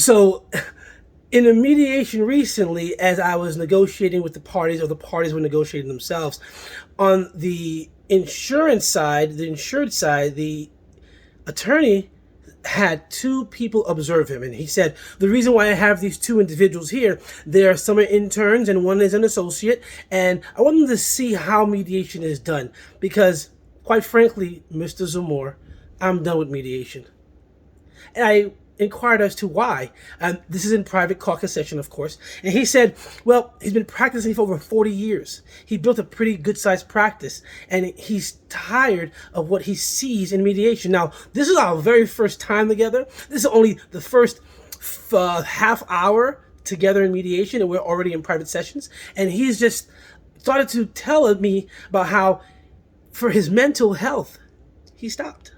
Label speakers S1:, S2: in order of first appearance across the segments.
S1: So in a mediation recently, as I was negotiating with the parties, or the parties were negotiating themselves, on the insured side, the attorney had two people observe him, and he said, the reason why I have these two individuals here, they are some interns and one is an associate, and I want them to see how mediation is done, because quite frankly, Mr. Zamore, I'm done with mediation. And I inquired as to why. This is in private caucus session, of course. And he said, well, he's been practicing for over 40 years. He built a pretty good-sized practice, and he's tired of what he sees in mediation. Now, this is our very first time together. This is only the first half hour together in mediation, and we're already in private sessions. And he's just started to tell me about how, for his mental health, he stopped.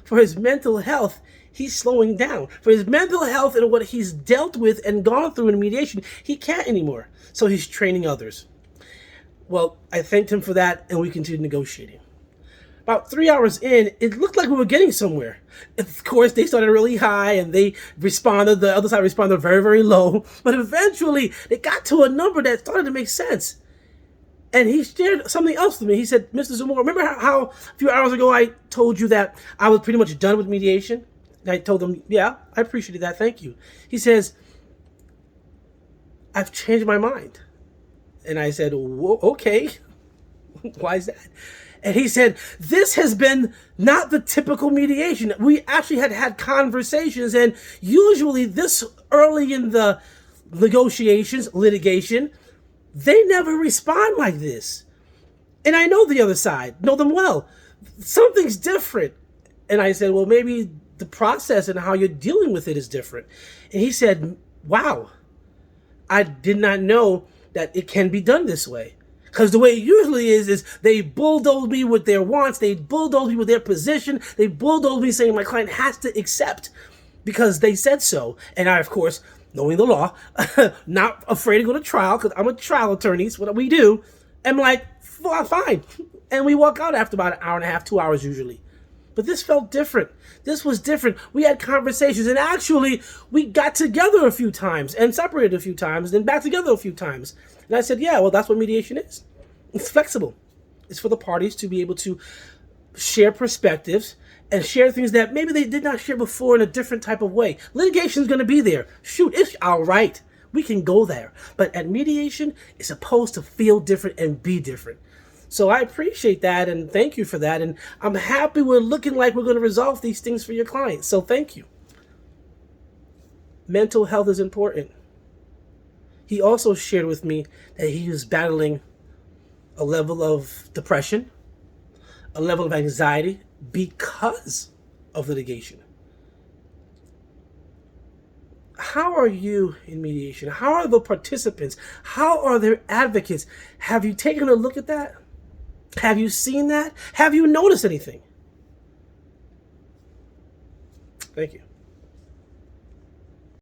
S1: For his mental health, he's slowing down. For his mental health and what he's dealt with and gone through in mediation, he can't anymore. So he's training others. Well, I thanked him for that, and we continued negotiating. About 3 hours in, it looked like we were getting somewhere. Of course, they started really high, and the other side responded very, very low. But eventually, it got to a number that started to make sense. And he shared something else with me. He said, Mr. Zamore, remember how a few hours ago I told you that I was pretty much done with mediation? And I told him, yeah, I appreciated that. Thank you. He says, I've changed my mind. And I said, okay. Why is that? And he said, this has been not the typical mediation. We actually had conversations, and usually this early in the negotiations, litigation, they never respond like this. And I know the other side, know them well. Something's different. And I said, well, maybe the process and how you're dealing with it is different. And he said, wow, I did not know that it can be done this way. Because the way it usually is they bulldoze me with their wants, they bulldoze me with their position, they bulldoze me saying my client has to accept because they said so. And I, of course, knowing the law, not afraid to go to trial, because I'm a trial attorney, it's what we do, I'm like, fine. And we walk out after about an hour and a half, 2 hours usually. But this felt different. This was different. We had conversations, and actually, we got together a few times and separated a few times, then back together a few times. And I said, yeah, well, that's what mediation is. It's flexible. It's for the parties to be able to share perspectives and share things that maybe they did not share before in a different type of way. Litigation is going to be there. Shoot, it's all right. We can go there. But at mediation, it's supposed to feel different and be different. So I appreciate that, and thank you for that. And I'm happy we're looking like we're going to resolve these things for your clients. So thank you. Mental health is important. He also shared with me that he was battling a level of depression, a level of anxiety because of litigation. How are you in mediation? How are the participants? How are their advocates? Have you taken a look at that? Have you seen that? Have you noticed anything? Thank you.